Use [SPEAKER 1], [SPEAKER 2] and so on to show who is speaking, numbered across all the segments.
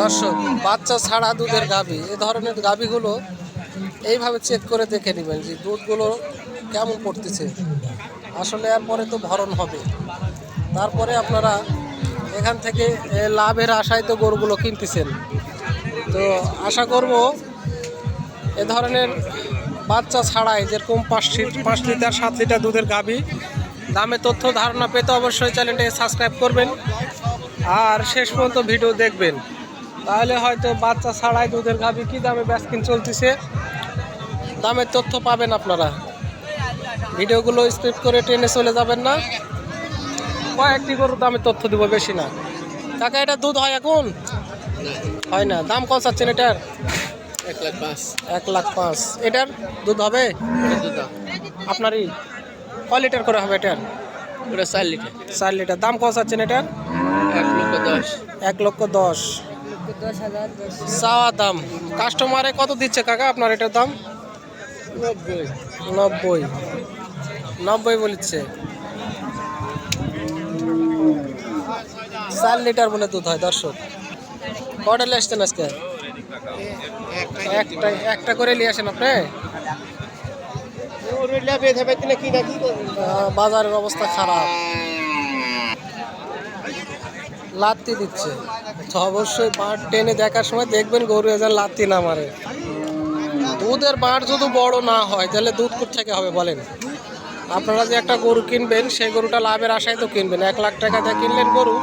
[SPEAKER 1] দর্শক, বাচ্চা ছাড়া দুধের গাভী, এ ধরনের গাভীগুলো এইভাবে চেক করে দেখে নেবেন যে দুধগুলো কেমন পড়তেছে। আসলে এরপরে তো ভরণ হবে, তারপরে আপনারা এখান থেকে লাভের আশায় তো গরুগুলো কিনতেছেন। তো আশা করব এ ধরনের বাচ্চা ছাড়াই যেরকম 5 লিটার 7 লিটার দুধের গাভী দামে তথ্য ধারণা পেতে অবশ্যই চ্যানেলটাকে সাবস্ক্রাইব করবেন আর শেষ পর্যন্ত ভিডিও দেখবেন। তাহলে হয়তো বাচ্চা ছাড়াই দুধের গাভী কী দামে বেচকিন চলতেছে দামের তথ্য পাবেন আপনারা। ভিডিওগুলো স্কিপ করে টেনে চলে যাবেন না। কয়েকটি গরুর দামের তথ্য দিব, বেশি না। কাকা, এটা দুধ হয় এখন? হয় না। দাম কত চাচ্ছেন এটার? 1,05,000। এটার দুধ হবে আপনারই? কয় লিটার করে হবে এটার? 4 লিটার। দাম কত চাচ্ছেন এটার? 1,10,000 চাওয়া দাম। কাস্টমারে কত দিচ্ছে কাকা আপনার এটার দাম? 90 বলছে। 4 লিটার বলে দুধ হয়। দর্শক, কটা নিয়ে আসছেন আজকে? একটা করে নিয়ে আসেন আপনি। বাজারের অবস্থা খারাপ, লাত্তি দিচ্ছে। তো অবশ্যই বাঁট টেনে দেখার সময় দেখবেন গরু এজার লাত্তি না মারে। দুধের বাঁট যদি বড় না হয় তাহলে দুধ কোথা থেকে হবে বলেন? আপনারা যে একটা গরু কিনবেন সেই গরুটা লাভের আশায় তো কিনবেন। 1 লাখ টাকা দিয়ে কিনলেন গরু,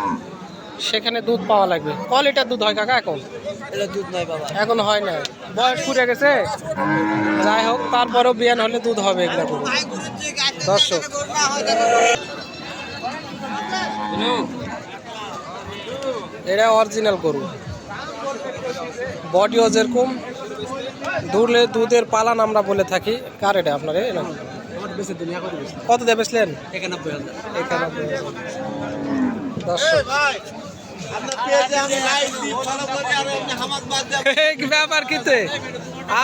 [SPEAKER 1] সেখানে দুধ পাওয়া লাগবে। ক লিটার দুধ হয় কাকা এখন?
[SPEAKER 2] দুধ নাই বাবা,
[SPEAKER 1] এখন হয় না, বয়স পুড়ে গেছে। যাই হোক, তারপরেও বিয়ান হলে দুধ হবে এগুলো গরু। দর্শক, এটা অরিজিনাল গরু, বডিও যেরকম, দূরলে দুধের পালান আমরা বলে থাকি। কার এটা আপনার? কত দিয়ে বেচলেন? 91,000। দর্শক, ব্যাপার কিতে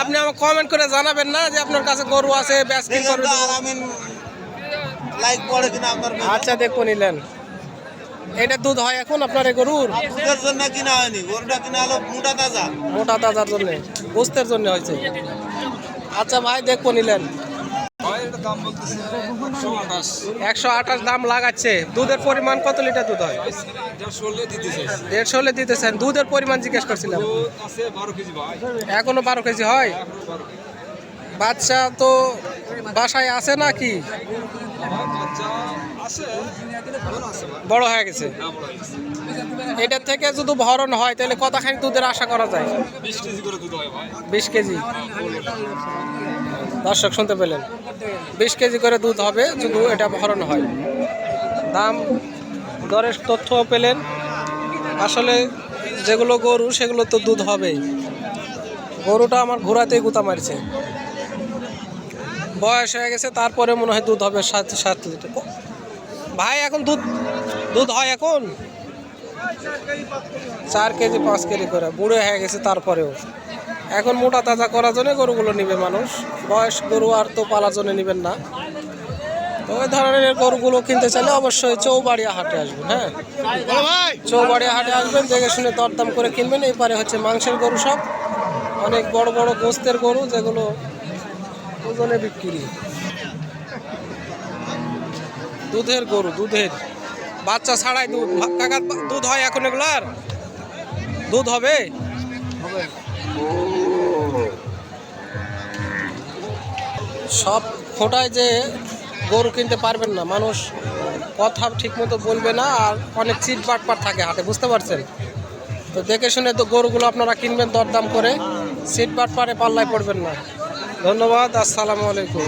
[SPEAKER 1] আপনি আমাকে কমেন্ট করে জানাবেন না যে আপনার কাছে গরু আছে, বেচকিন করবেন? আচ্ছা, দেখো নিলেন। এটা দুধ হয় এখন আপনার এই গরুর?
[SPEAKER 2] দুধের জন্য কিনা হয়নি, গরুটা কিনা হলো
[SPEAKER 1] মোটা তাজার জন্য, গোস্তের জন্য হয়েছে। আচ্ছা ভাই, দেখো নিলেন। 128 দাম লাগাচ্ছে। দুধের পরিমাণ কত লিটার দুধ হয়? 150 দিতেছেন। দুধের পরিমাণ জিজ্ঞেস করছিলাম। এখনো 12 কেজি হয়? বাচ্চা তো বাসায় আছে নাকি? বড় হয়ে গেছে। এটা থেকে যদি ভরণ হয় তাহলে কতখানি দুধের আশা করা যায়? 20 কেজি। দর্শক, শুনতে পেলেন, 20 কেজি করে দুধ হবে যদি এটা ভরণ হয়। দাম দরের তথ্য পেলেন। আসলে যেগুলো গরু সেগুলো তো দুধ হবেই। গরুটা আমার ঘোরাতেই গুতা মারছে, বয়স হয়ে গেছে, তারপরে মনে হয় দুধ হবে 7 লিটার। ভাই, এখন দুধ হয় এখন 4 কেজি 5 কেজি করে। বুড়ো হয়ে গেছে, তারপরেও এখন মোটা তাজা করার জন্য গরুগুলো নিবে মানুষ। বয়স গরু আর তো পালার জন্য নেবেন না। তো ওই ধরনের গরুগুলো কিনতে চাইলে অবশ্যই চৌবাড়িয়া হাটে আসবেন। হ্যাঁ, চৌবাড়িয়া হাটে আসবেন, দেখে শুনে দরদাম করে কিনবেন। এই পারে হচ্ছে মাংসের গরু, সব অনেক বড় বড় গোস্তের গরু, যেগুলো ওজনে বিক্রি। দুধের গরু, দুধের বাচ্চা ছাড়াই দুধ। কাকা, দুধ হয় এখন এগুলার? দুধ হবে? সব ফোটায় যে গরু কিনতে পারবেন না, মানুষ কথা ঠিকমতো বলবে না, আর অনেক চিট বাটপাট থাকে হাটে, বুঝতে পারছেন? তো দেখে শুনে তো গরুগুলো আপনারা কিনবেন দরদাম করে, চিট বাটপাটে পাল্লায় পড়বেন না। ধন্যবাদ, আসসালামু আলাইকুম।